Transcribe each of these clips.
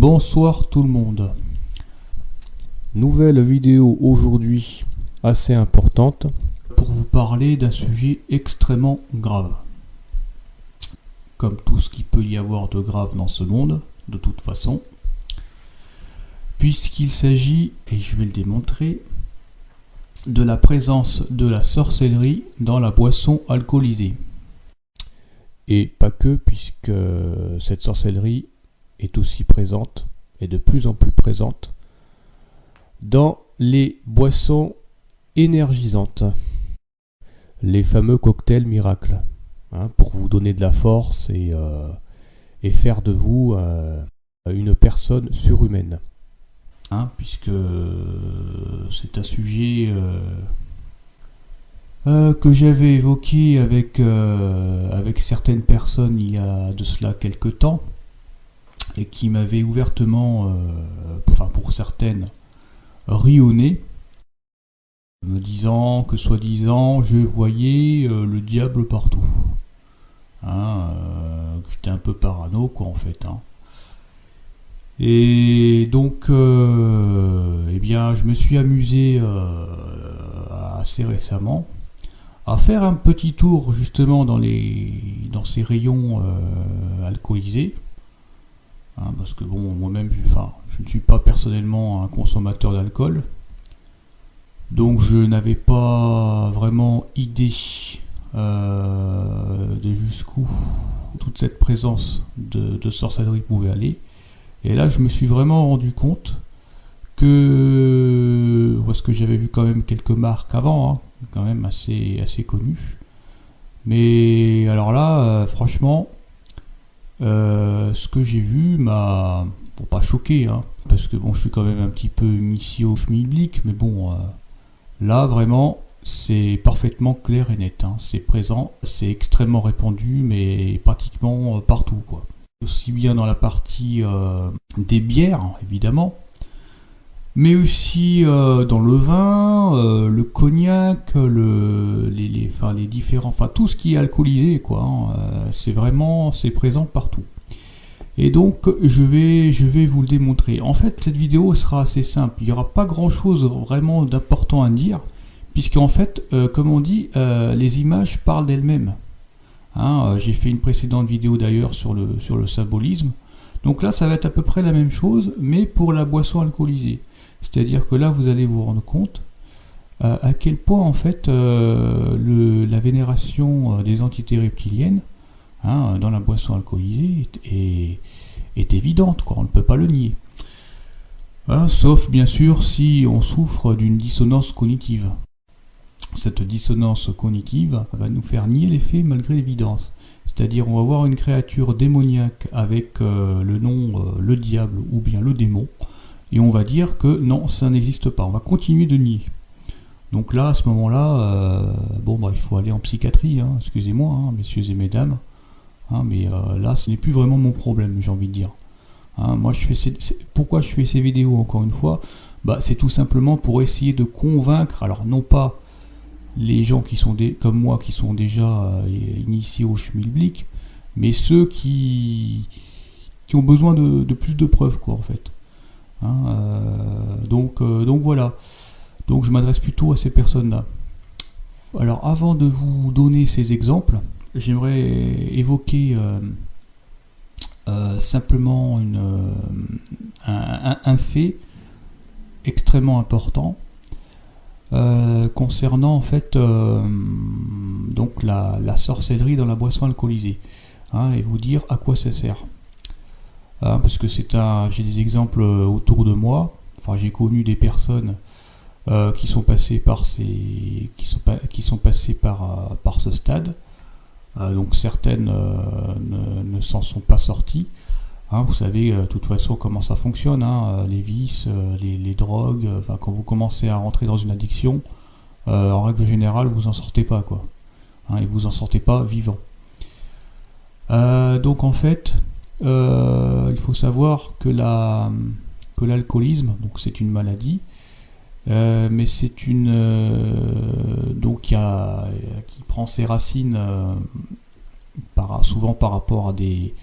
Bonsoir tout le monde. Nouvelle vidéo aujourd'hui assez importante pour vous parler d'un sujet extrêmement grave. Comme tout ce qu'il peut y avoir de grave dans ce monde, de toute façon, puisqu'il s'agit, et je vais le démontrer, de la présence de la sorcellerie dans la boisson alcoolisée. Et pas que, puisque cette sorcellerie est aussi présente, et de plus en plus présente, dans les boissons énergisantes. Les fameux cocktails miracles, pour vous donner de la force et faire de vous une personne surhumaine. Puisque c'est un sujet que j'avais évoqué avec certaines personnes il y a de cela quelque temps, et qui m'avaient ouvertement, pour certaines, ri au nez, me disant que soi-disant je voyais le diable partout. Que j'étais un peu parano quoi en fait. Et donc eh bien je me suis amusé assez récemment à faire un petit tour justement dans ces rayons alcoolisés. Parce que bon, moi-même, je ne suis pas personnellement un consommateur d'alcool, donc je n'avais pas vraiment idée de jusqu'où toute cette présence de sorcellerie pouvait aller. Et là, je me suis vraiment rendu compte parce que j'avais vu quand même quelques marques avant, quand même assez connues. Mais alors là, franchement, ce que j'ai vu m'a pas choqué, parce que bon, je suis quand même un petit peu initié au schmilblick, mais bon, là vraiment c'est parfaitement clair et net, c'est présent, c'est extrêmement répandu, mais pratiquement partout quoi. Aussi bien dans la partie des bières évidemment, mais aussi dans le vin, le cognac, les différents, tout ce qui est alcoolisé quoi. C'est présent partout. Et donc je vais vous le démontrer. En fait, cette vidéo sera assez simple. Il n'y aura pas grand chose vraiment d'important à dire, puisqu'en fait, comme on dit, les images parlent d'elles-mêmes. J'ai fait une précédente vidéo d'ailleurs sur le symbolisme. Donc là, ça va être à peu près la même chose, mais pour la boisson alcoolisée. C'est-à-dire que là, vous allez vous rendre compte à quel point, en fait, la vénération des entités reptiliennes dans la boisson alcoolisée est évidente, quoi. On ne peut pas le nier. Sauf, bien sûr, si on souffre d'une dissonance cognitive. Cette dissonance cognitive va nous faire nier les faits malgré l'évidence. C'est-à-dire, on va voir une créature démoniaque avec le nom le diable ou bien le démon, et on va dire que non, ça n'existe pas. On va continuer de nier. Donc là, à ce moment-là, il faut aller en psychiatrie, excusez-moi, messieurs et mesdames. Mais là, ce n'est plus vraiment mon problème, j'ai envie de dire. Moi, pourquoi je fais ces vidéos, encore une fois, c'est tout simplement pour essayer de convaincre, alors non pas les gens qui sont comme moi, qui sont déjà initiés au schmilblick, mais ceux qui ont besoin de plus de preuves, quoi, en fait. Donc voilà. Donc je m'adresse plutôt à ces personnes-là. Alors avant de vous donner ces exemples, j'aimerais évoquer simplement un fait extrêmement important concernant en fait donc la sorcellerie dans la boisson alcoolisée, et vous dire à quoi ça sert. Parce que j'ai des exemples autour de moi. J'ai connu des personnes qui sont passées par ce stade. Donc certaines ne s'en sont pas sorties. Vous savez de toute façon comment ça fonctionne, les vices, les drogues. Quand vous commencez à rentrer dans une addiction, en règle générale, vous en sortez pas quoi. Et vous en sortez pas vivant. Donc en fait, il faut savoir que l'alcoolisme, donc c'est une maladie, mais c'est qui prend ses racines souvent par rapport à des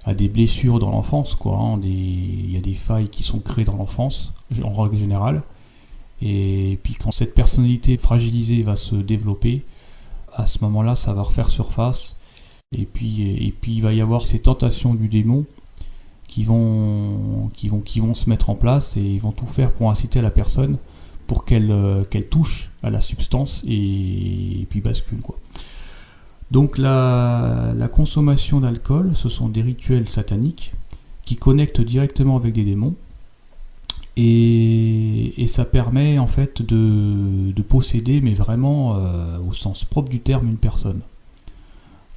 à des blessures dans l'enfance, quoi. Hein, il y a des failles qui sont créées dans l'enfance, en règle générale. Et puis quand cette personnalité fragilisée va se développer, à ce moment-là, ça va refaire surface. Et puis il va y avoir ces tentations du démon qui vont se mettre en place et ils vont tout faire pour inciter la personne pour qu'elle touche à la substance et puis bascule, quoi. Donc la consommation d'alcool, ce sont des rituels sataniques qui connectent directement avec des démons et ça permet en fait de posséder, mais vraiment au sens propre du terme, une personne.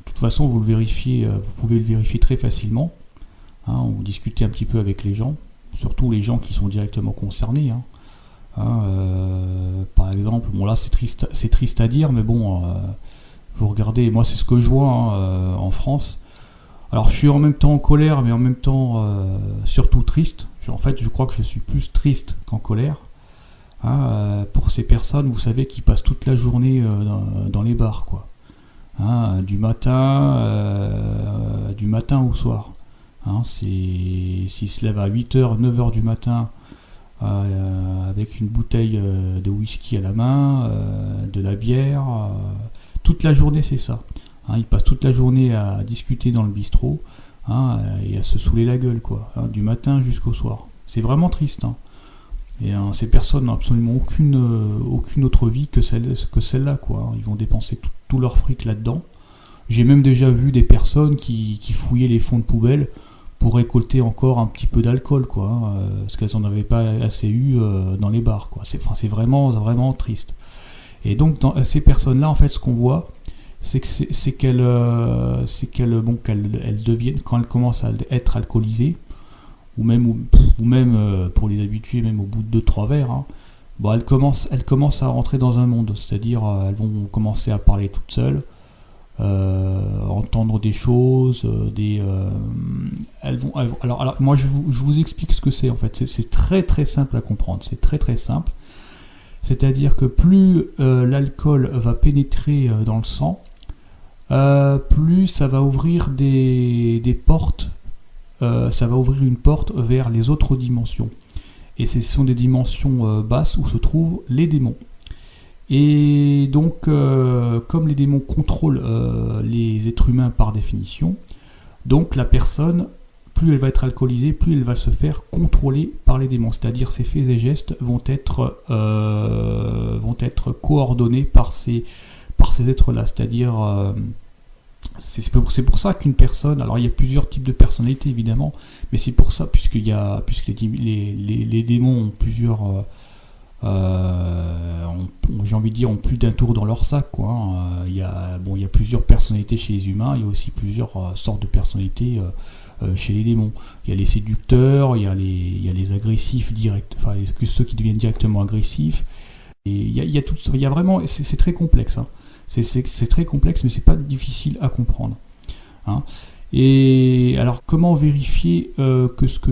De toute façon, vous pouvez le vérifier très facilement. Hein, vous discutez un petit peu avec les gens, surtout les gens qui sont directement concernés. Hein. Par exemple, bon là c'est triste à dire, mais bon, vous regardez, moi c'est ce que je vois en France. Alors je suis en même temps en colère, mais en même temps surtout triste. En fait, je crois que je suis plus triste qu'en colère. Hein, pour ces personnes, vous savez, qui passent toute la journée dans les bars, quoi. Hein, du matin au soir. Hein, s'ils se lèvent à 8h, 9h du matin avec une bouteille de whisky à la main, de la bière, toute la journée c'est ça. Hein, ils passent toute la journée à discuter dans le bistrot, hein, et à se saouler la gueule, quoi, hein, du matin jusqu'au soir. C'est vraiment triste. Hein. Et ces personnes n'ont absolument aucune autre vie que celle-là, quoi. Ils vont dépenser tout leur fric là-dedans. J'ai même déjà vu des personnes qui fouillaient les fonds de poubelle pour récolter encore un petit peu d'alcool, quoi, hein, parce qu'elles n'en avaient pas assez eu dans les bars, quoi. C'est vraiment triste. Et donc dans ces personnes-là, en fait, ce qu'on voit, c'est qu'elles deviennent, quand elles commencent à être alcoolisées, ou même pour les habitués, même au bout de 2-3 verres, hein, bon, elles commencent à rentrer dans un monde, c'est-à-dire elles vont commencer à parler toutes seules, entendre des choses, alors moi je vous explique ce que c'est, en fait. C'est très très simple à comprendre, c'est très très simple. C'est-à-dire que plus l'alcool va pénétrer dans le sang, plus ça va ouvrir des portes, ça va ouvrir une porte vers les autres dimensions. Et ce sont des dimensions basses où se trouvent les démons. Et donc, comme les démons contrôlent les êtres humains par définition, donc la personne, plus elle va être alcoolisée, plus elle va se faire contrôler par les démons. C'est-à-dire ses faits et gestes vont être coordonnés par ces êtres-là. C'est-à-dire, c'est pour ça qu'une personne, alors il y a plusieurs types de personnalités évidemment, mais c'est pour ça, puisque les démons ont plusieurs, j'ai envie de dire, ont plus d'un tour dans leur sac, quoi. Hein. Il y a plusieurs personnalités chez les humains, il y a aussi plusieurs sortes de personnalités chez les démons. Il y a les séducteurs, il y a les agressifs directs, enfin ceux qui deviennent directement agressifs. Et il y a vraiment, c'est très complexe. Hein. C'est très complexe, mais c'est pas difficile à comprendre. Hein. Et alors, comment vérifier que ce que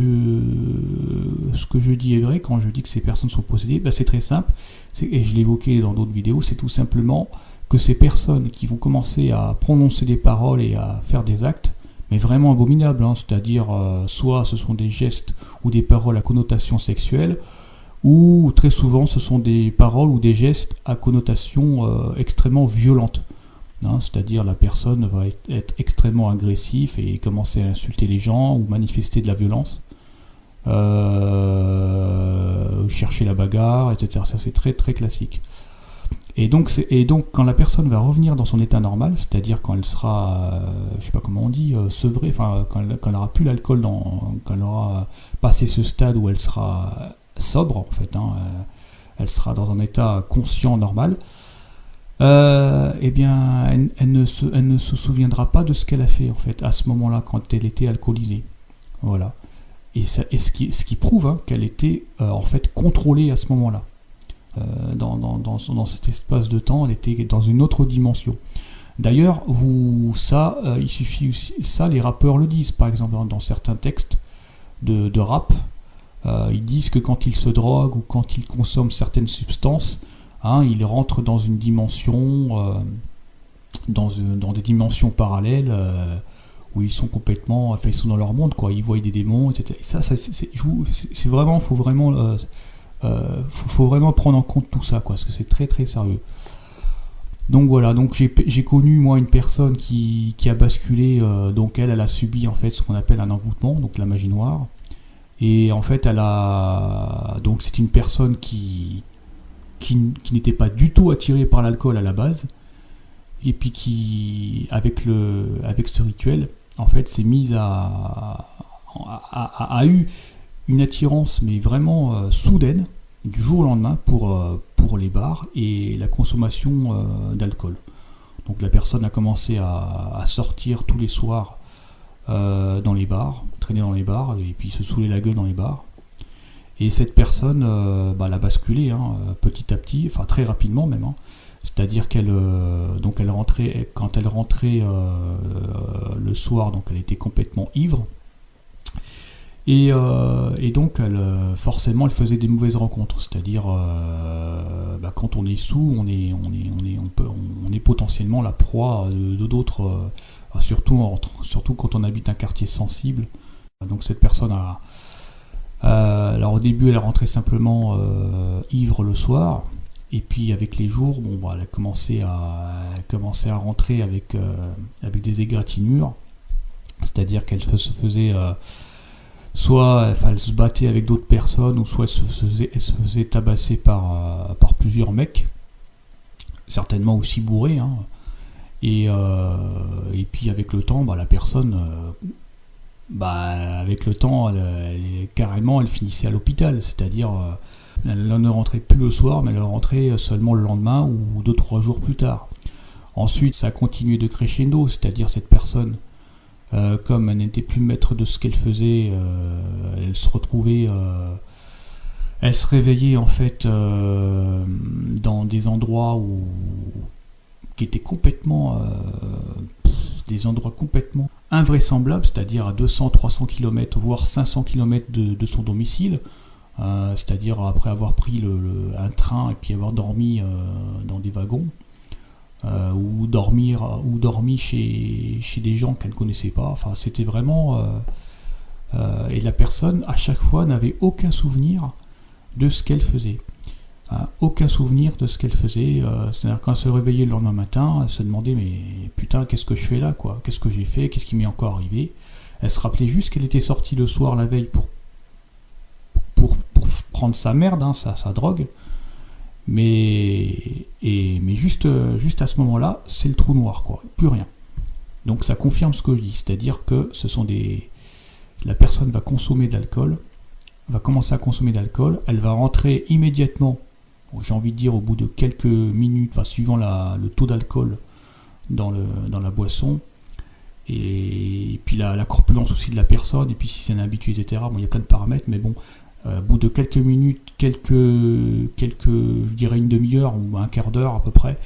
je dis est vrai quand je dis que ces personnes sont possédées? Ben, c'est très simple, et je l'ai évoqué dans d'autres vidéos, c'est tout simplement que ces personnes qui vont commencer à prononcer des paroles et à faire des actes, mais vraiment abominables, hein, c'est-à-dire soit ce sont des gestes ou des paroles à connotation sexuelle, ou très souvent ce sont des paroles ou des gestes à connotation extrêmement violente. Hein, c'est-à-dire la personne va être extrêmement agressive et commencer à insulter les gens ou manifester de la violence, chercher la bagarre, etc. Ça c'est très très classique. Et donc quand la personne va revenir dans son état normal, c'est-à-dire quand elle sera, je sais pas comment on dit, sevrée, enfin quand elle n'aura plus l'alcool, quand elle aura passé ce stade où elle sera sobre, en fait, hein, elle sera dans un état conscient normal, eh bien elle ne se souviendra pas de ce qu'elle a fait, en fait, à ce moment-là, quand elle était alcoolisée. Voilà. Et ce qui prouve, hein, qu'elle était en fait contrôlée à ce moment-là. Dans cet espace de temps, elle était dans une autre dimension. D'ailleurs, il suffit aussi, ça les rappeurs le disent, par exemple dans certains textes de rap, ils disent que quand ils se droguent ou quand ils consomment certaines substances, hein, ils rentrent dans une dimension, dans des dimensions parallèles, où ils sont complètement, enfin ils sont dans leur monde, quoi. Ils voient des démons, etc. Et ça, c'est vraiment, faut vraiment prendre en compte tout ça, quoi, parce que c'est très très sérieux. Donc voilà, donc j'ai connu moi une personne qui a basculé, donc elle a subi en fait ce qu'on appelle un envoûtement, donc la magie noire. Et en fait, donc c'est une personne qui n'était pas du tout attirée par l'alcool à la base, et puis qui, avec ce rituel, en fait, s'est mise a eu une attirance, mais vraiment soudaine, du jour au lendemain, pour les bars et la consommation d'alcool. Donc la personne a commencé à sortir tous les soirs dans les bars, traîner dans les bars, et puis se saouler la gueule dans les bars. Et cette personne, elle a basculé, hein, petit à petit, enfin très rapidement même. Hein. C'est-à-dire donc elle rentrait, quand elle rentrait le soir, donc elle était complètement ivre. Et donc forcément elle faisait des mauvaises rencontres. C'est-à-dire quand on est sous, on est potentiellement la proie de d'autres, surtout quand on habite un quartier sensible. Donc cette personne alors au début elle rentrait simplement ivre le soir, et puis avec les jours, elle a commencé à rentrer avec des égratignures, c'est-à-dire qu'elle se faisait soit elle se battait avec d'autres personnes, ou soit elle se faisait tabasser par plusieurs mecs, certainement aussi bourrés, hein. Et puis avec le temps, la personne avec le temps, carrément, elle finissait à l'hôpital. C'est-à-dire, elle ne rentrait plus le soir, mais elle rentrait seulement le lendemain ou 2-3 jours plus tard. Ensuite, ça a continué de crescendo, c'est-à-dire cette personne, comme elle n'était plus maître de ce qu'elle faisait, elle se retrouvait, elle se réveillait en fait dans des endroits qui étaient complètement des endroits complètement invraisemblables, c'est-à-dire à 200-300 km, voire 500 km de son domicile, c'est-à-dire après avoir pris un train et puis avoir dormi dans des wagons, ou dormi chez des gens qu'elle ne connaissait pas. Enfin, c'était vraiment... et la personne, à chaque fois, n'avait aucun souvenir de ce qu'elle faisait. Aucun souvenir de ce qu'elle faisait, c'est-à-dire quand elle se réveillait le lendemain matin, elle se demandait mais putain, qu'est-ce que je fais là, quoi, qu'est-ce que j'ai fait, qu'est-ce qui m'est encore arrivé. Elle se rappelait juste qu'elle était sortie le soir la veille pour prendre sa merde, hein, sa drogue, mais juste à ce moment-là, c'est le trou noir, quoi, plus rien. Donc ça confirme ce que je dis, c'est-à-dire que la personne va consommer de l'alcool, va commencer à consommer d'alcool, elle va rentrer immédiatement, j'ai envie de dire au bout de quelques minutes, suivant le taux d'alcool dans la boisson, et puis la corpulence aussi de la personne, et puis si c'est un habitué, etc. Il y a plein de paramètres, mais bon, au bout de quelques minutes, je dirais une demi-heure ou un quart d'heure à peu près,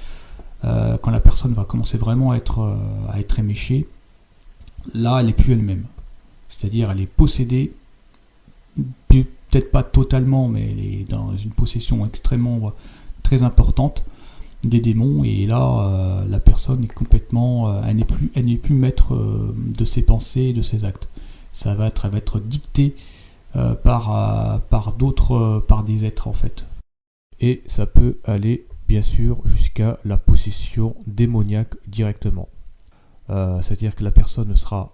quand la personne va commencer vraiment à être éméchée, là elle n'est plus elle-même. C'est-à-dire elle est possédée, peut-être pas totalement, mais elle est dans une possession extrêmement très importante des démons, et là la personne est complètement, elle n'est plus maître de ses pensées et de ses actes. Elle va être dictée par des êtres en fait. Et ça peut aller bien sûr jusqu'à la possession démoniaque directement. C'est-à-dire que la personne ne sera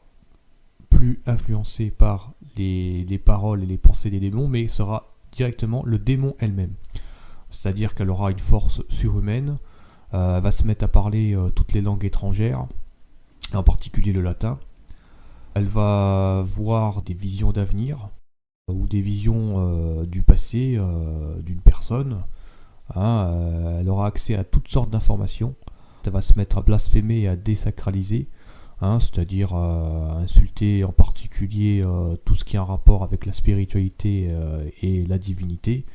plus influencée par les paroles et les pensées des démons, mais sera directement le démon elle-même. C'est-à-dire qu'elle aura une force surhumaine, elle va se mettre à parler toutes les langues étrangères, en particulier le latin. Elle va voir des visions d'avenir, ou des visions du passé d'une personne. Elle aura accès à toutes sortes d'informations. Elle va se mettre à blasphémer et à désacraliser, c'est-à-dire insulter en particulier tout ce qui a un rapport avec la spiritualité et la divinité.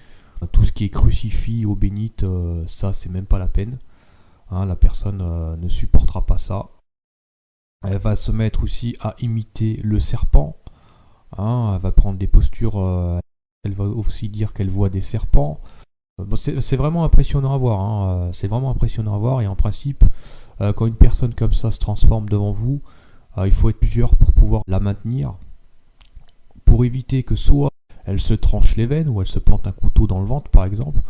Tout ce qui est crucifix ou bénite, ça c'est même pas la peine. La personne ne supportera pas ça. Elle va se mettre aussi à imiter le serpent. Elle va prendre des postures, elle va aussi dire qu'elle voit des serpents. C'est vraiment impressionnant à voir. C'est vraiment impressionnant à voir, et en principe, quand une personne comme ça se transforme devant vous, Il faut être plusieurs pour pouvoir la maintenir, pour éviter que soit elle se tranche les veines, ou elle se plante un couteau dans le ventre par exemple,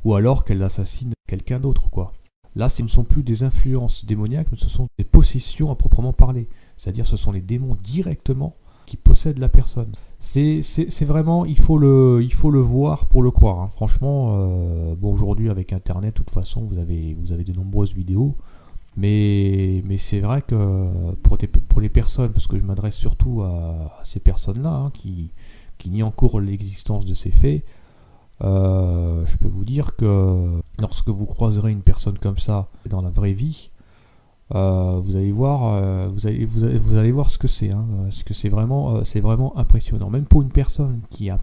ou alors qu'elle assassine quelqu'un d'autre, quoi. Là, ce ne sont plus des influences démoniaques, mais ce sont des possessions à proprement parler. C'est-à-dire ce sont les démons directement qui possèdent la personne. C'est vraiment, il faut le voir pour le croire, hein. Franchement, bon, aujourd'hui avec Internet, de toute façon, vous avez de nombreuses vidéos. Mais c'est vrai que pour les personnes, parce que je m'adresse surtout à ces personnes-là, hein, qui nient encore l'existence de ces faits, je peux vous dire que lorsque vous croiserez une personne comme ça dans la vraie vie, vous allez voir ce que c'est, hein, parce que c'est vraiment impressionnant. Même pour une personne qui a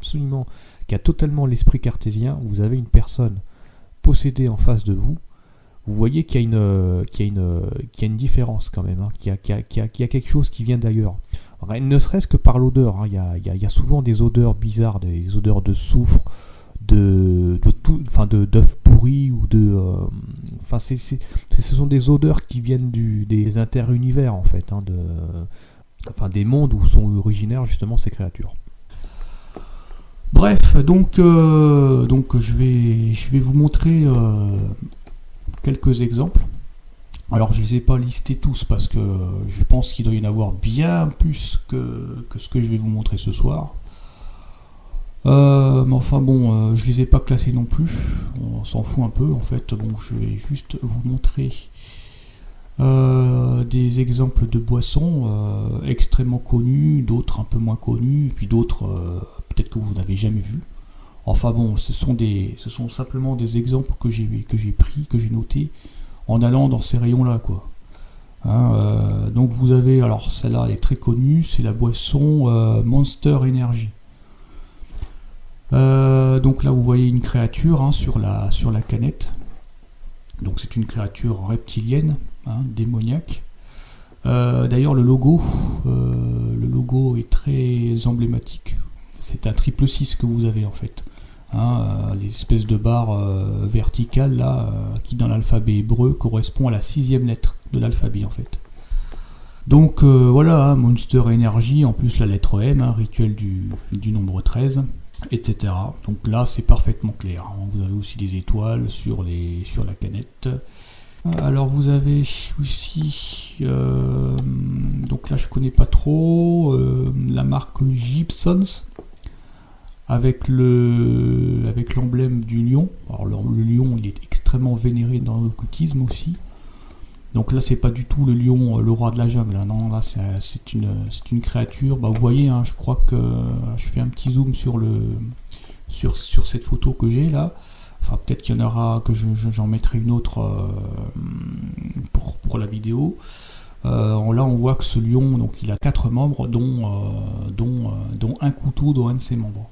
totalement l'esprit cartésien, vous avez une personne possédée en face de vous. Vous voyez qu'il y a une différence quand même, hein, qu'il y a quelque chose qui vient d'ailleurs. Ne serait-ce que par l'odeur, hein, il y a souvent des odeurs bizarres, des odeurs de soufre, d'œufs pourris, ou ce sont des odeurs qui viennent des interunivers en fait, hein, des mondes où sont originaires justement ces créatures. Bref, donc je vais vous montrer quelques exemples. Alors je ne les ai pas listés tous parce que je pense qu'il doit y en avoir bien plus que ce que je vais vous montrer ce soir. Mais enfin bon, je les ai pas classés non plus. On s'en fout un peu en fait. Bon, je vais juste vous montrer des exemples de boissons extrêmement connues, d'autres un peu moins connues, puis d'autres peut-être que vous n'avez jamais vu. Enfin bon, ce sont simplement des exemples que j'ai pris, que j'ai notés en allant dans ces rayons-là, quoi. Hein, donc vous avez, alors celle-là elle est très connue, c'est la boisson Monster Energy. Donc là vous voyez une créature, hein, sur la canette. Donc c'est une créature reptilienne, hein, démoniaque. D'ailleurs le logo est très emblématique. C'est un 666 que vous avez en fait. Hein, l'espèce de barre verticale là, qui dans l'alphabet hébreu correspond à la 6e lettre de l'alphabet en fait. Donc voilà, hein, Monster Energy, en plus la lettre M, hein, rituel du nombre 13, etc. Donc là c'est parfaitement clair, hein. Vous avez aussi des étoiles sur la canette. Alors vous avez aussi, donc là je connais pas trop, la marque Gibson's, avec l'emblème du lion. Alors le lion il est extrêmement vénéré dans l'occultisme aussi. Donc là c'est pas du tout le lion, le roi de la jungle, hein. Non, là c'est une créature. Bah, vous voyez, hein, je crois que je fais un petit zoom sur cette photo que j'ai là. Enfin peut-être qu'il y en aura, que j'en mettrai une autre pour la vidéo. Là on voit que ce lion, donc il a 4 membres, dont un couteau dans un de ses membres.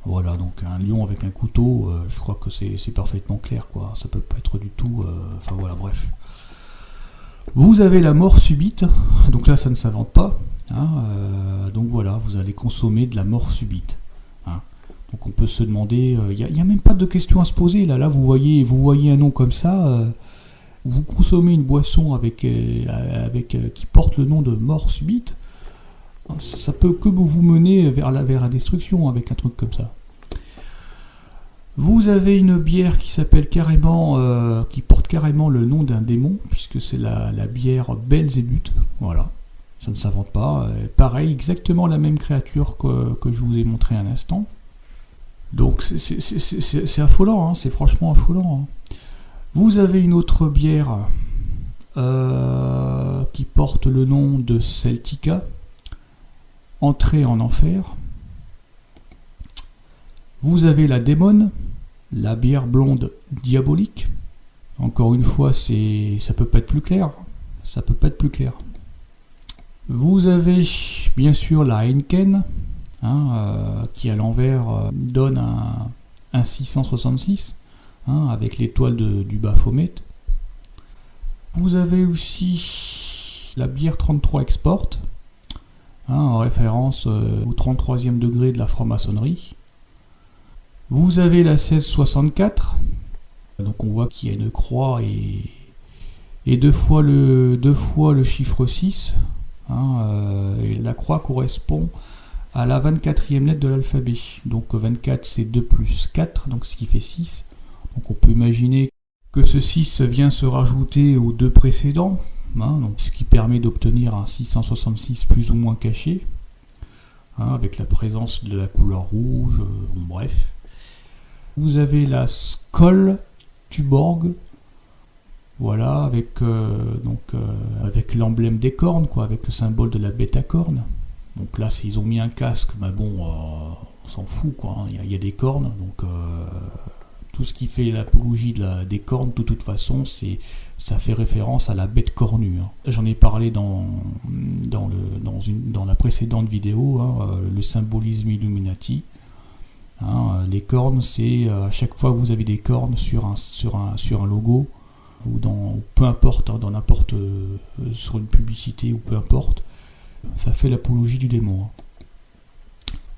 Voilà, donc un lion avec un couteau, je crois que c'est parfaitement clair, quoi. Ça peut pas être du tout. Enfin voilà, bref. Vous avez la mort subite, donc là ça ne s'invente pas. Hein, donc voilà, vous allez consommer de la mort subite. Hein. Donc on peut se demander, il n'y a même pas de question à se poser. Là vous voyez un nom comme ça. Vous consommez une boisson qui porte le nom de mort subite. Ça peut que vous mener vers la destruction avec un truc comme ça. Vous avez une bière qui s'appelle carrément, qui porte carrément le nom d'un démon, puisque c'est la bière Belzébuth. Voilà, ça ne s'invente pas. Pareil, exactement la même créature que je vous ai montré un instant. Donc c'est affolant, hein, c'est franchement affolant. Hein. Vous avez une autre bière qui porte le nom de Celtica. Entrée en enfer. Vous avez la démone, la bière blonde diabolique. Encore une fois, ça peut pas être plus clair. Ça peut pas être plus clair. Vous avez bien sûr la Heineken, hein, qui à l'envers donne un 666, hein, avec l'étoile du Baphomet. Vous avez aussi la bière 33 Export, hein, en référence au 33e degré de la franc-maçonnerie. Vous avez la 1664, donc on voit qu'il y a une croix et deux fois le chiffre 6, Et la croix correspond à la 24e lettre de l'alphabet. Donc 24 c'est 2 plus 4, donc ce qui fait 6. Donc on peut imaginer que ce 6 vient se rajouter aux deux précédents, donc ce qui permet d'obtenir un 666 plus ou moins caché, avec la présence de la couleur rouge, bref. Vous avez la Skoll Tuborg, voilà, avec l'emblème des cornes, quoi, avec le symbole de la bête à cornes. Donc là, ils ont mis un casque, mais bon, on s'en fout, quoi. Il y a des cornes, donc tout ce qui fait l'apologie des cornes, de toute façon, ça fait référence à la bête cornue. J'en ai parlé dans la précédente vidéo, le symbolisme Illuminati. Les cornes, c'est à chaque fois que vous avez des cornes sur un logo, ou peu importe, sur une publicité, ou peu importe, ça fait l'apologie du démon.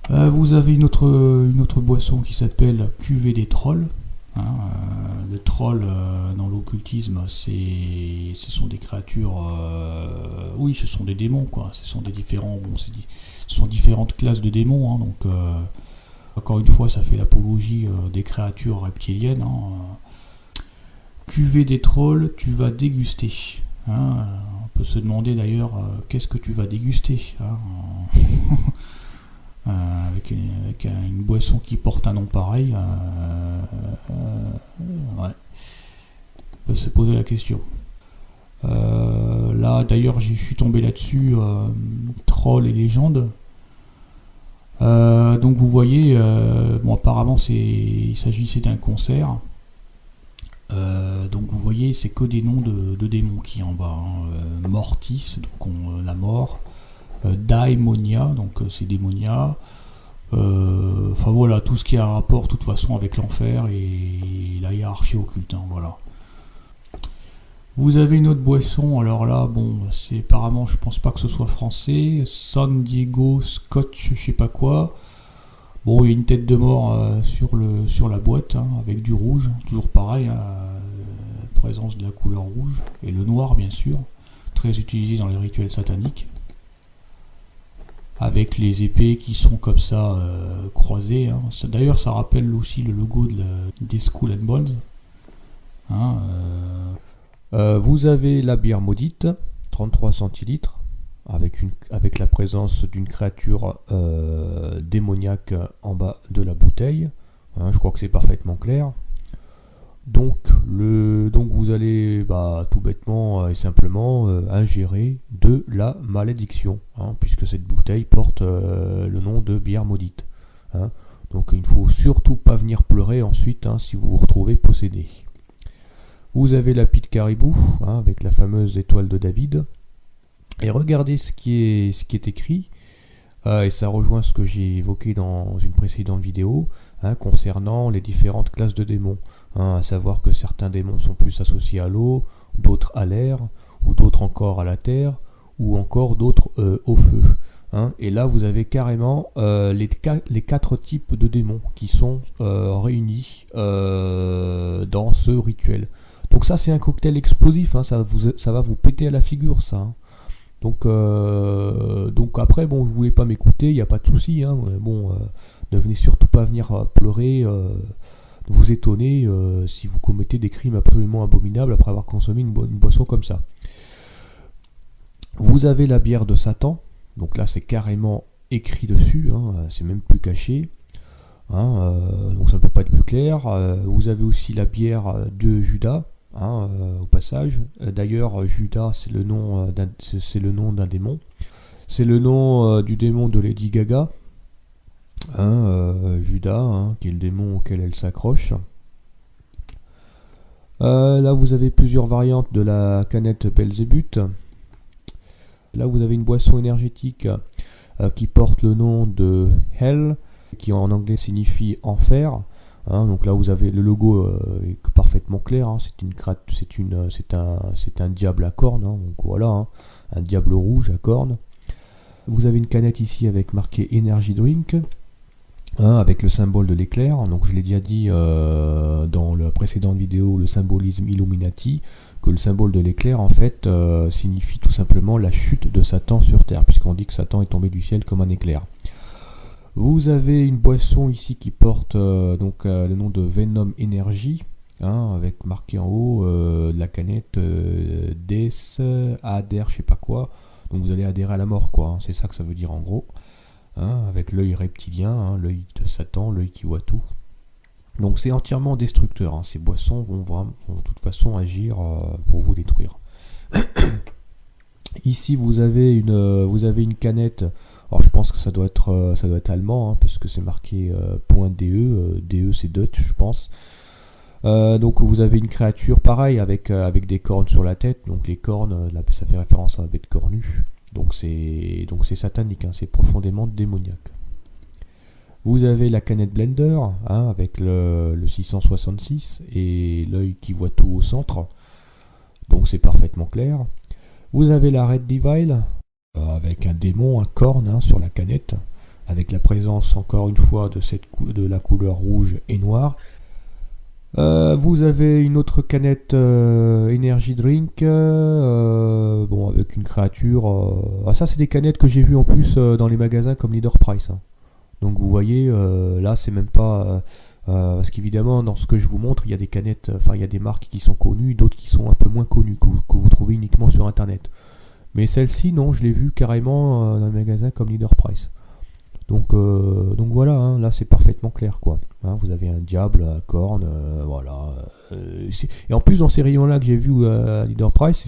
Vous avez une autre boisson qui s'appelle cuvée des trolls. Le troll dans l'occultisme, ce sont des créatures, oui, ce sont des démons, quoi. Ce sont différentes classes de démons, donc encore une fois, ça fait l'apologie des créatures reptiliennes. Cuvée des trolls, tu vas déguster. On peut se demander d'ailleurs qu'est-ce que tu vas déguster. Avec une boisson qui porte un nom pareil, ouais. On peut se poser la question. Là d'ailleurs je suis tombé là-dessus, Troll et légende. Donc vous voyez, apparemment il s'agissait d'un concert. Donc vous voyez, c'est que des noms de démons qui en bas. Mortis, donc la mort. Daimonia, donc c'est démonia. Enfin voilà, tout ce qui a rapport de toute façon avec l'enfer et la hiérarchie occulte. Voilà. Vous avez une autre boisson, alors là, c'est apparemment, je pense pas que ce soit français. San Diego Scotch, je sais pas quoi. Il y a une tête de mort sur la boîte, avec du rouge, toujours pareil, présence de la couleur rouge, et le noir bien sûr, très utilisé dans les rituels sataniques. Avec les épées qui sont comme ça croisées. D'ailleurs, ça rappelle aussi le logo des Skull and Bones. Vous avez la bière maudite, 33 centilitres, avec la présence d'une créature démoniaque en bas de la bouteille. Je crois que c'est parfaitement clair. Donc vous allez tout bêtement et simplement ingérer de la malédiction, puisque cette bouteille porte le nom de bière maudite. Donc il ne faut surtout pas venir pleurer ensuite si vous vous retrouvez possédé. Vous avez la pie de caribou, avec la fameuse étoile de David. Et regardez ce qui est écrit. Et ça rejoint ce que j'ai évoqué dans une précédente vidéo concernant les différentes classes de démons. À savoir que certains démons sont plus associés à l'eau, d'autres à l'air, ou d'autres encore à la terre, ou encore d'autres au feu. Et là vous avez carrément les 4 types de démons qui sont réunis dans ce rituel. Donc ça c'est un cocktail explosif, ça va vous péter à la figure ça. Donc après, je voulais pas m'écouter, il n'y a pas de souci. Ne venez surtout pas venir pleurer, vous étonner si vous commettez des crimes absolument abominables après avoir consommé une boisson comme ça. Vous avez la bière de Satan, donc là c'est carrément écrit dessus, c'est même plus caché. Donc ça ne peut pas être plus clair. Vous avez aussi la bière de Judas. Au passage, d'ailleurs Judas c'est le nom d'un démon, c'est le nom du démon de Lady Gaga, Judas, qui est le démon auquel elle s'accroche. Là vous avez plusieurs variantes de la canette Belzébuth. Là vous avez une boisson énergétique qui porte le nom de Hell, qui en anglais signifie enfer. Donc là vous avez le logo est parfaitement clair, c'est un diable à cornes, donc voilà, un diable rouge à cornes. Vous avez une canette ici avec marqué Energy Drink, hein, avec le symbole de l'éclair. Donc je l'ai déjà dit dans la précédente vidéo, le symbolisme Illuminati, que le symbole de l'éclair en fait signifie tout simplement la chute de Satan sur Terre, puisqu'on dit que Satan est tombé du ciel comme un éclair. Vous avez une boisson ici qui porte le nom de Venom Energy, hein, avec marqué en haut la canette Des adhère je sais pas quoi. Donc vous allez adhérer à la mort, quoi, hein, c'est ça que ça veut dire en gros. Hein, avec l'œil reptilien, hein, l'œil de Satan, l'œil qui voit tout. Donc c'est entièrement destructeur, hein. Ces boissons vont de toute façon agir pour vous détruire. Ici vous avez une canette. Alors je pense que ça doit être allemand, hein, puisque c'est marqué .de. DE c'est Dutch, je pense. Donc vous avez une créature pareille avec des cornes sur la tête. Donc les cornes, là, ça fait référence à la bête cornue. Donc c'est satanique, hein, c'est profondément démoniaque. Vous avez la canette Blender, hein, avec le 666 et l'œil qui voit tout au centre. Donc c'est parfaitement clair. Vous avez la Red Devil, avec un démon, un corne, hein, sur la canette, avec la présence encore une fois de la couleur rouge et noire. Vous avez une autre canette Energy Drink, avec une créature. Ça c'est des canettes que j'ai vues en plus dans les magasins comme Leader Price, hein. Donc vous voyez, là c'est même pas... parce qu'évidemment dans ce que je vous montre, il y a des canettes, il y a des marques qui sont connues, d'autres qui sont un peu moins connues, que vous trouvez uniquement sur internet. Mais celle-ci, non, je l'ai vue carrément dans un magasin comme Leader Price. Donc voilà, hein, là c'est parfaitement clair, quoi. Hein, vous avez un diable, un corne, voilà. Et en plus dans ces rayons-là que j'ai vu à Leader Price,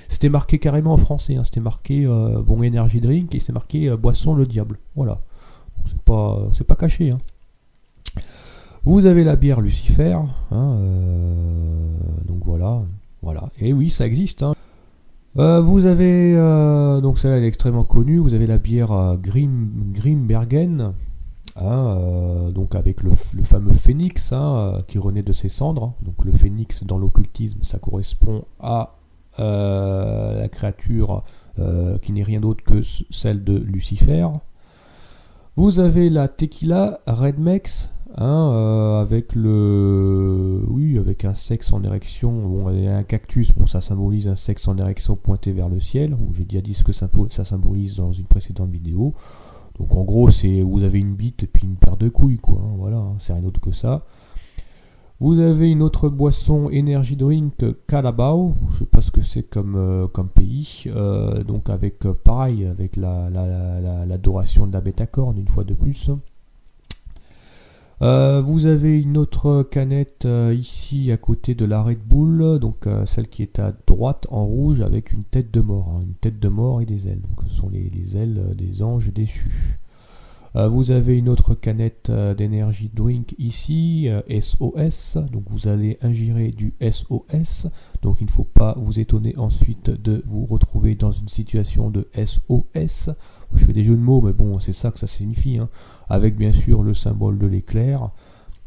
c'était marqué carrément en français, hein, c'était marqué Energy Drink et c'est marqué boisson le diable. Voilà. C'est pas caché, hein. Vous avez la bière Lucifer, hein, donc voilà. Et oui, ça existe, hein. Vous avez, donc celle-là elle est extrêmement connue, vous avez la bière Grimbergen, hein, donc avec le fameux phénix, hein, qui renaît de ses cendres, hein. Donc le phénix dans l'occultisme, ça correspond à la créature qui n'est rien d'autre que celle de Lucifer. Vous avez la tequila Redmex, hein, avec un sexe en érection, bon, et un cactus, bon, ça symbolise un sexe en érection pointé vers le ciel. J'ai déjà dit ce que ça symbolise dans une précédente vidéo. Donc en gros, vous avez une bite et puis une paire de couilles, quoi, hein, voilà, hein, c'est rien d'autre que ça. Vous avez une autre boisson Energy Drink Carabao, je sais pas ce que c'est comme pays, donc avec pareil, avec l'adoration de la bêta-corne une fois de plus. Vous avez une autre canette ici à côté de la Red Bull, donc celle qui est à droite en rouge avec une tête de mort, hein, une tête de mort et des ailes, donc ce sont les ailes des anges déchus. Vous avez une autre canette d'Energy Drink ici, SOS, donc vous allez ingérer du SOS, donc il ne faut pas vous étonner ensuite de vous retrouver dans une situation de SOS. Je fais des jeux de mots, mais bon, c'est ça que ça signifie, hein, avec bien sûr le symbole de l'éclair.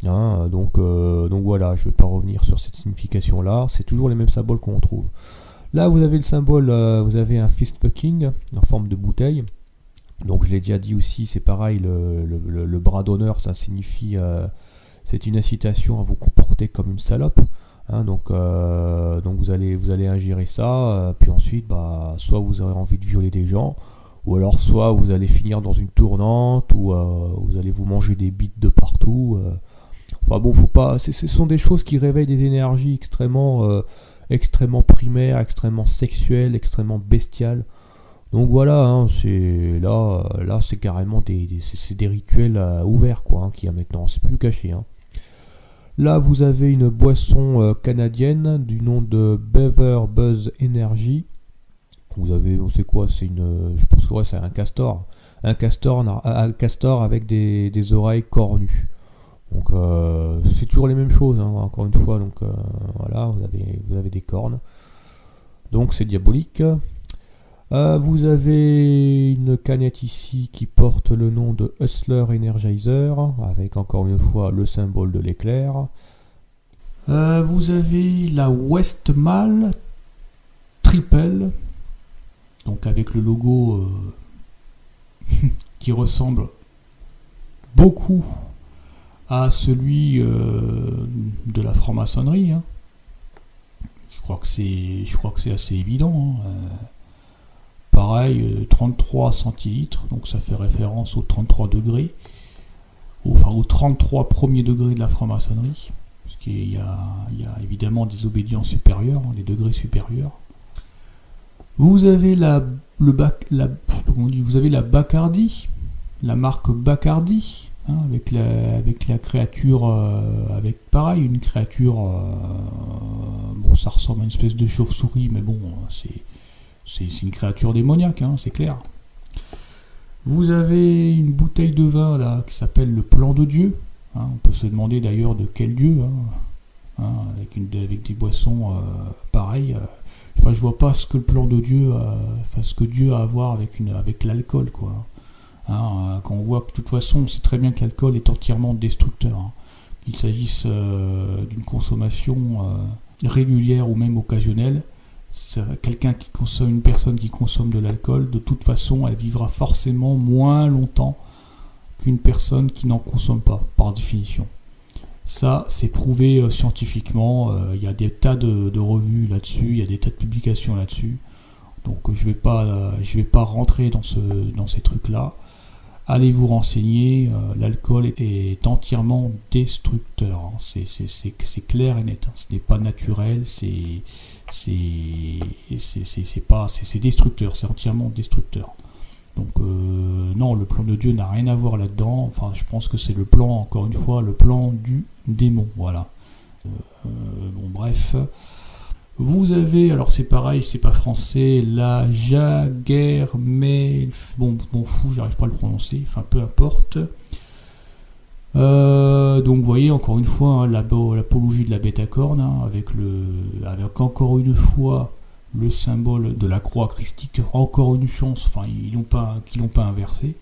Hein, donc voilà, je ne vais pas revenir sur cette signification-là, c'est toujours les mêmes symboles qu'on retrouve. Là, vous avez le symbole, vous avez un fist fucking en forme de bouteille. Donc je l'ai déjà dit aussi, c'est pareil, le bras d'honneur, ça signifie, c'est une incitation à vous comporter comme une salope. Hein, donc vous allez ingérer ça, puis ensuite, soit vous aurez envie de violer des gens, ou alors soit vous allez finir dans une tournante, ou vous allez vous manger des bites de partout. Enfin bon, faut pas. Ce sont des choses qui réveillent des énergies extrêmement primaires, extrêmement sexuelles, extrêmement bestiales. Donc voilà, hein, là c'est carrément des rituels ouverts, quoi, hein, qu'il y a maintenant, c'est plus caché, hein. Là vous avez une boisson canadienne du nom de Beaver Buzz Energy. Vous avez, on sait quoi, je pense que ouais, c'est un castor avec des oreilles cornues. Donc c'est toujours les mêmes choses, hein, encore une fois. Donc voilà, vous avez des cornes. Donc c'est diabolique. Vous avez une canette ici qui porte le nom de Hustler Energizer, avec encore une fois le symbole de l'éclair. Vous avez la Westmalle Triple, donc avec le logo qui ressemble beaucoup à celui de la franc-maçonnerie. Hein. Je crois que c'est assez évident. Hein. Pareil, 33 centilitres, donc ça fait référence aux 33 degrés, enfin aux 33 premiers degrés de la franc-maçonnerie, parce qu'il y a évidemment des obédiences supérieures, hein, des degrés supérieurs. Vous avez vous avez la Bacardi, la marque Bacardi, hein, avec la créature, avec pareil, une créature, bon, ça ressemble à une espèce de chauve-souris, mais bon, c'est une créature démoniaque, hein, c'est clair. Vous avez une bouteille de vin là qui s'appelle le Plan de Dieu. Hein, on peut se demander d'ailleurs de quel Dieu, hein, avec des boissons pareilles. Enfin, je vois pas ce que le Plan de Dieu, ce que Dieu a à voir avec l'alcool, quoi. Hein, quand on voit que de toute façon, on sait très bien que l'alcool est entièrement destructeur. Hein. Qu'il s'agisse d'une consommation régulière ou même occasionnelle. Une personne qui consomme de l'alcool, de toute façon, elle vivra forcément moins longtemps qu'une personne qui n'en consomme pas, par définition. Ça, c'est prouvé scientifiquement. Il y a des tas de revues là-dessus, il y a des tas de publications là-dessus. Donc, je vais pas rentrer dans ces trucs-là. Allez vous renseigner. L'alcool est entièrement destructeur. Hein. C'est clair et net. Hein. Ce n'est pas naturel. C'est destructeur, c'est entièrement destructeur. Donc non, le plan de Dieu n'a rien à voir là-dedans. Enfin, je pense que c'est le plan, encore une fois, le plan du démon. Voilà. Bon, bref. Vous avez, alors c'est pareil, c'est pas français, la Jagermeister. Bon, m'en fous, j'arrive pas à le prononcer. Enfin, peu importe. Donc vous voyez encore une fois, hein, l'apologie de la bêta-corne, hein, avec encore une fois le symbole de la croix christique. Encore une chance, enfin qu'ils l'ont pas inversé.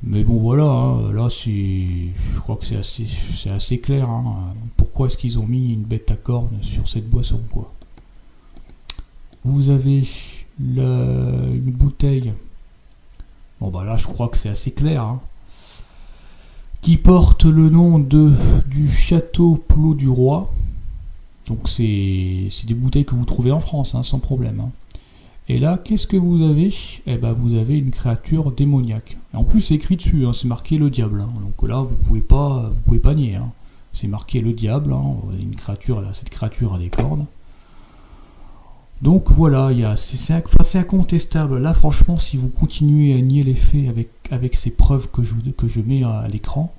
Mais bon voilà, hein, là je crois que c'est assez clair. Hein. Pourquoi est-ce qu'ils ont mis une bêta-corne sur cette boisson, quoi. Vous avez une bouteille. Bon bah là je crois que c'est assez clair. Hein. Qui porte le nom du château Plot du Roi. Donc c'est des bouteilles que vous trouvez en France, hein, sans problème. Hein. Et là, qu'est-ce que vous avez ? Eh ben, vous avez une créature démoniaque. Et en plus, c'est écrit dessus, hein, c'est marqué le diable. Hein. Donc là, vous pouvez pas nier. Hein. C'est marqué le diable. Hein. Une créature, là, cette créature a des cornes. Donc voilà, c'est incontestable. Là, franchement, si vous continuez à nier les faits avec ces preuves que je mets à l'écran,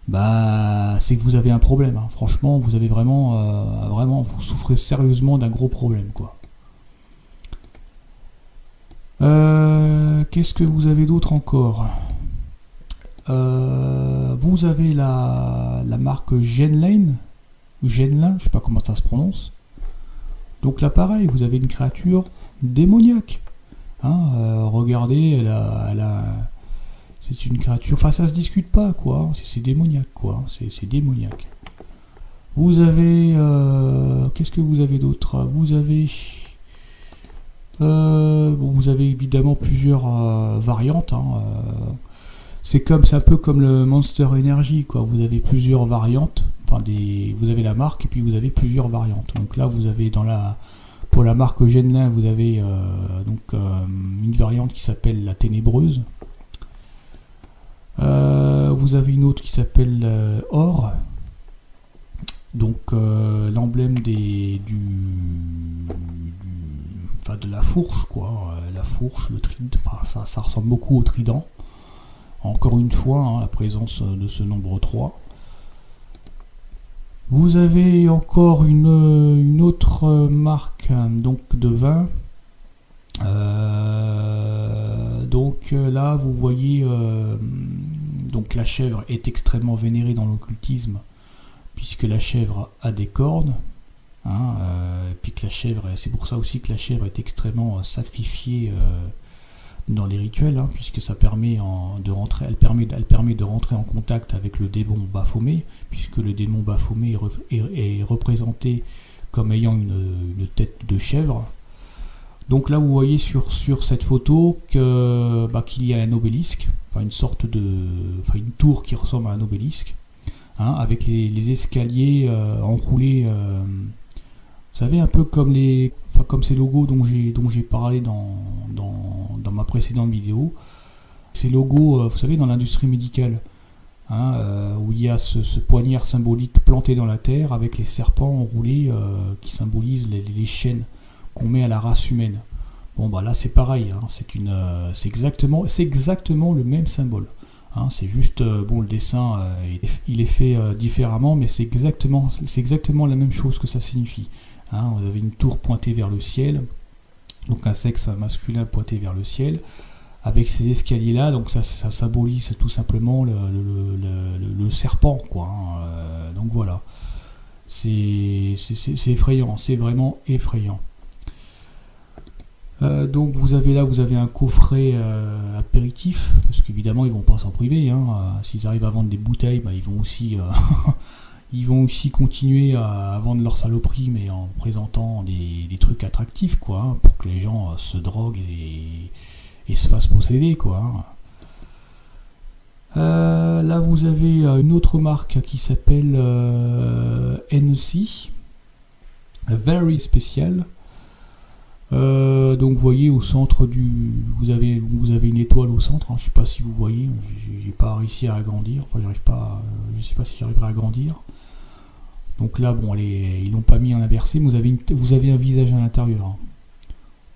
bah, c'est que vous avez un problème. Hein. Franchement, vous avez vraiment, vous souffrez sérieusement d'un gros problème, quoi. Qu'est-ce que vous avez d'autre encore ? Vous avez la marque Genlane, ou Genlin, je sais pas comment ça se prononce. Donc là, pareil, vous avez une créature démoniaque. Hein, regardez, c'est une créature. Enfin, ça se discute pas, quoi. C'est démoniaque, quoi. C'est démoniaque. Vous avez, qu'est-ce que vous avez d'autre ? Vous avez, vous avez évidemment plusieurs variantes. Hein, c'est un peu comme le Monster Energy, quoi. Vous avez plusieurs variantes. Vous avez la marque et puis vous avez plusieurs variantes. Donc là, vous avez pour la marque Genlin, vous avez une variante qui s'appelle la Ténébreuse. Vous avez une autre qui s'appelle Or. Donc l'emblème de la fourche, quoi. La fourche, le trident. Enfin, ça ressemble beaucoup au trident. Encore une fois, hein, la présence de ce nombre 3. Vous avez encore une autre marque donc de vin. Donc là, vous voyez, donc la chèvre est extrêmement vénérée dans l'occultisme, puisque la chèvre a des cornes. Hein, et puis que la chèvre, c'est pour ça aussi que la chèvre est extrêmement sacrifiée dans les rituels, hein, puisque ça permet elle permet de rentrer en contact avec le démon Baphomet, puisque le démon Baphomet est représenté comme ayant une tête de chèvre. Donc là, vous voyez sur cette photo qu'il y a un obélisque, enfin une tour qui ressemble à un obélisque, hein, avec les escaliers enroulés, vous savez, un peu comme ces logos dont j'ai parlé dans ma précédente vidéo. Ces logos, vous savez, dans l'industrie médicale, hein, où il y a ce poignard symbolique planté dans la terre avec les serpents enroulés qui symbolisent les chaînes qu'on met à la race humaine. Bon, bah là c'est pareil, hein, c'est exactement le même symbole. Hein, c'est juste, le dessin il est fait différemment, mais c'est exactement la même chose que ça signifie. Hein, vous avez une tour pointée vers le ciel, donc un sexe masculin pointé vers le ciel, avec ces escaliers là, donc ça symbolise tout simplement le serpent, quoi. Hein, donc voilà, c'est effrayant, c'est vraiment effrayant. Donc vous avez un coffret apéritif, parce qu'évidemment ils vont pas s'en priver, hein. S'ils arrivent à vendre des bouteilles, bah, ils vont aussi continuer à vendre leur saloperie, mais en présentant des trucs attractifs, quoi, hein, pour que les gens se droguent et se fassent posséder, quoi. Là vous avez une autre marque qui s'appelle NC, Very Special. Donc vous voyez au centre vous avez une étoile au centre, hein, je sais pas si vous voyez, j'ai pas réussi à agrandir, enfin je sais pas si j'arriverai à agrandir. Donc là bon, ils l'ont pas mis en inversé, mais vous avez un visage à l'intérieur, hein.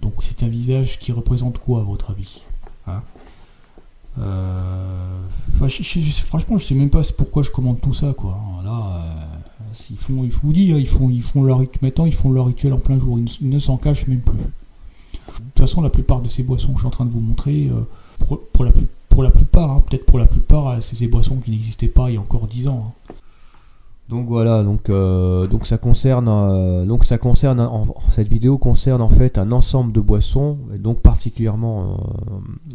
Donc c'est un visage qui représente quoi à votre avis, hein? Franchement je sais même pas pourquoi je commande tout ça, quoi. Là je vous dis, ils font leur rituel en plein jour, ils ne s'en cachent même plus. De toute façon, la plupart de ces boissons que je suis en train de vous montrer, pour la plupart, hein, peut-être pour la plupart, c'est des boissons qui n'existaient pas il y a encore 10 ans. Hein. Donc voilà, ça concerne, cette vidéo concerne en fait un ensemble de boissons, et donc particulièrement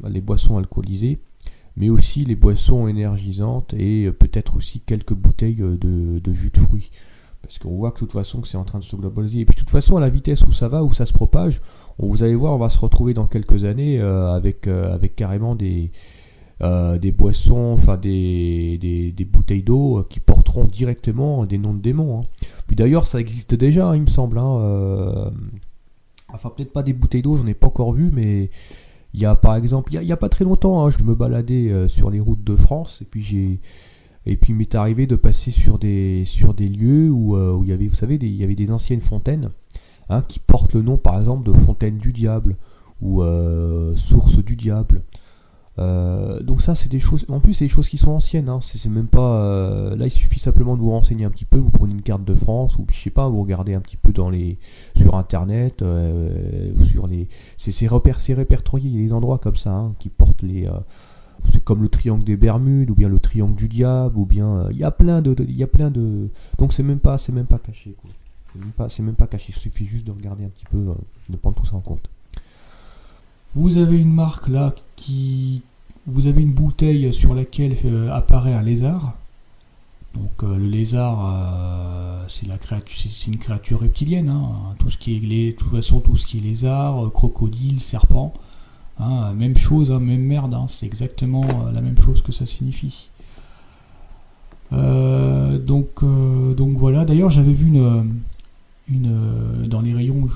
les boissons alcoolisées, mais aussi les boissons énergisantes et peut-être aussi quelques bouteilles de jus de fruits. Parce qu'on voit que de toute façon que c'est en train de se globaliser. Et puis de toute façon, à la vitesse où ça va, où ça se propage, vous allez voir, on va se retrouver dans quelques années avec carrément des boissons, enfin des bouteilles d'eau qui porteront directement des noms de démons. Hein. Puis d'ailleurs, ça existe déjà, hein, il me semble. Hein, enfin, peut-être pas des bouteilles d'eau, j'en ai pas encore vu, mais il y a par exemple, il y a pas très longtemps, hein, je me baladais sur les routes de France et puis il m'est arrivé de passer sur des lieux où il y avait, vous savez, il y avait des anciennes fontaines, hein, qui portent le nom par exemple de fontaine du diable ou source du diable. Donc ça c'est des choses, en plus c'est des choses qui sont anciennes, hein, c'est même pas là il suffit simplement de vous renseigner un petit peu, vous prenez une carte de France ou je sais pas, vous regardez un petit peu sur internet, c'est répertorié, il y a des endroits comme ça, hein, qui portent c'est comme le triangle des Bermudes ou bien le triangle du diable ou bien il y a plein de donc c'est même pas caché, quoi. C'est même pas caché, il suffit juste de regarder un petit peu, de prendre tout ça en compte. Vous avez une marque là vous avez une bouteille sur laquelle apparaît un lézard. Donc le lézard, c'est une créature reptilienne, hein. Tout ce qui est de toute façon tout ce qui est lézard, crocodile, serpent, hein, même chose, hein, même merde, hein, c'est exactement la même chose que ça signifie. Donc voilà. D'ailleurs j'avais vu dans les rayons.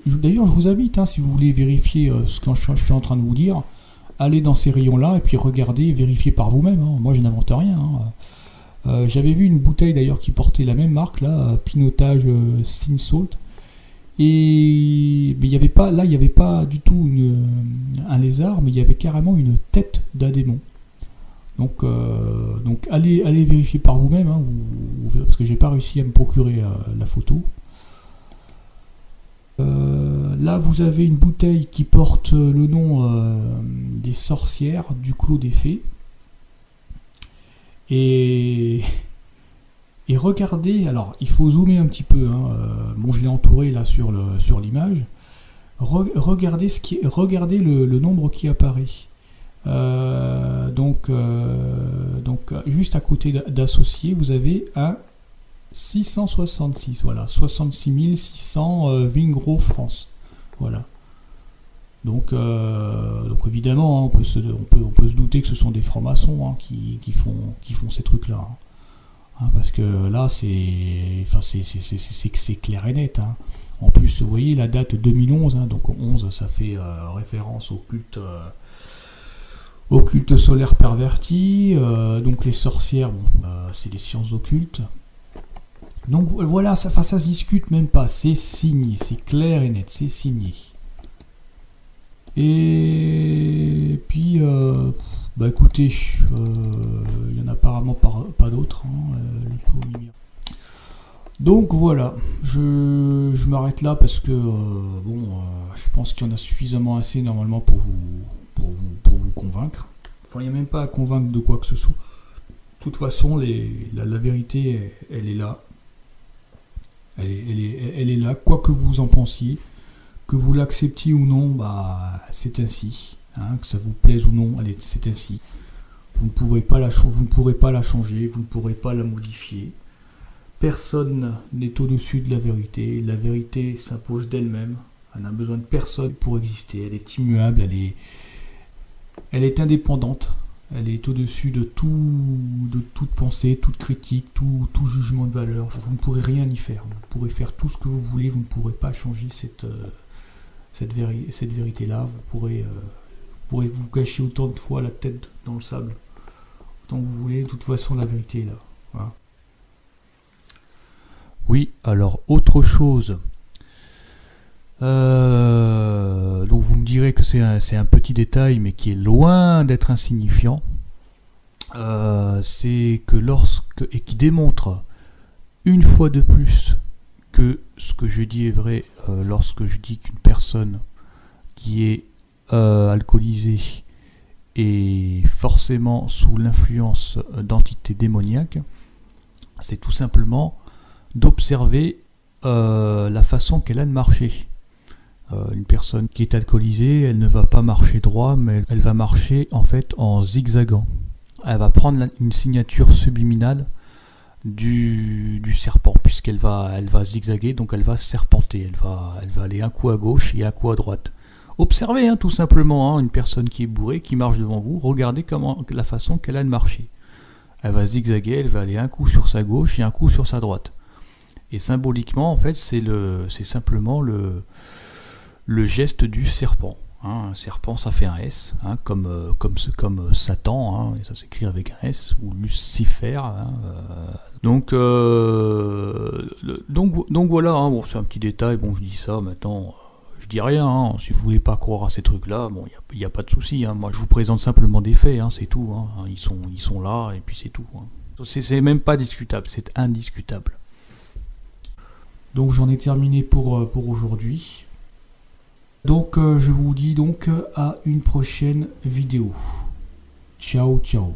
D'ailleurs, je vous invite, hein, si vous voulez vérifier ce que je suis en train de vous dire, allez dans ces rayons-là et puis regardez, vérifiez par vous-même. Hein. Moi, je n'invente rien. Hein. J'avais vu une bouteille d'ailleurs qui portait la même marque, là, Pinotage Sea Salt. Et mais il n'y avait pas du tout un lézard, mais il y avait carrément une tête d'un démon. Donc allez vérifier par vous-même, hein, parce que j'ai pas réussi à me procurer la photo. Là vous avez une bouteille qui porte le nom des sorcières du Clos des Fées, et regardez, alors il faut zoomer un petit peu, hein, bon je l'ai entouré là sur l'image, regardez le nombre qui apparaît, donc juste à côté d'associé vous avez un 666, voilà, 66 600 Vingro France, voilà. Donc évidemment, hein, on peut se douter que ce sont des francs-maçons, hein, qui font ces trucs-là. Hein, parce que là, c'est clair et net. Hein. En plus, vous voyez la date 2011, hein, donc 11, ça fait référence au culte solaire perverti. Donc les sorcières, bon, c'est les sciences occultes. Donc voilà, ça se discute même pas, c'est signé, c'est clair et net, c'est signé. Et puis, écoutez, il y en a apparemment pas d'autres. Hein, donc voilà, je m'arrête là parce que je pense qu'il y en a suffisamment assez normalement pour vous convaincre. Enfin, il n'y a même pas à convaincre de quoi que ce soit. De toute façon, la vérité, elle est là. Elle est là, quoi que vous en pensiez. Que vous l'acceptiez ou non, c'est ainsi. Hein, que ça vous plaise ou non, c'est ainsi. Vous ne pourrez pas la changer, vous ne pourrez pas la modifier. Personne n'est au-dessus de la vérité. La vérité s'impose d'elle-même. Elle n'a besoin de personne pour exister. Elle est immuable, elle est indépendante. Elle est au-dessus de toute pensée, toute critique, tout jugement de valeur. Vous ne pourrez rien y faire. Vous pourrez faire tout ce que vous voulez, vous ne pourrez pas changer cette vérité-là. Vous pourrez vous cacher autant de fois la tête dans le sable, autant que vous voulez. De toute façon, la vérité est là. Voilà. Oui, alors autre chose. Donc vous me direz que c'est un petit détail, mais qui est loin d'être insignifiant. C'est que et qui démontre une fois de plus que ce que je dis est vrai lorsque je dis qu'une personne qui est alcoolisée est forcément sous l'influence d'entités démoniaques, c'est tout simplement d'observer la façon qu'elle a de marcher. Une personne qui est alcoolisée, elle ne va pas marcher droit, mais elle va marcher en fait en zigzagant. Elle va prendre une signature subliminale du serpent, puisqu'elle va zigzaguer, donc elle va serpenter, elle va aller un coup à gauche et un coup à droite. Observez, hein, tout simplement, hein, une personne qui est bourrée, qui marche devant vous, regardez la façon qu'elle a de marcher. Elle va zigzaguer, elle va aller un coup sur sa gauche et un coup sur sa droite. Et symboliquement, en fait, c'est simplement le geste du serpent. Hein. Un serpent, ça fait un S, hein, comme Satan, hein, et ça s'écrit avec un S, ou Lucifer. Hein, donc voilà, hein, bon, c'est un petit détail, bon, je dis ça, maintenant, je dis rien, hein, si vous voulez pas croire à ces trucs-là, bon, il n'y a pas de souci, hein, moi je vous présente simplement des faits, hein, c'est tout, hein, ils sont là, et puis c'est tout. Hein. C'est même pas discutable, c'est indiscutable. Donc j'en ai terminé pour aujourd'hui. Donc je vous dis donc à une prochaine vidéo. Ciao, ciao.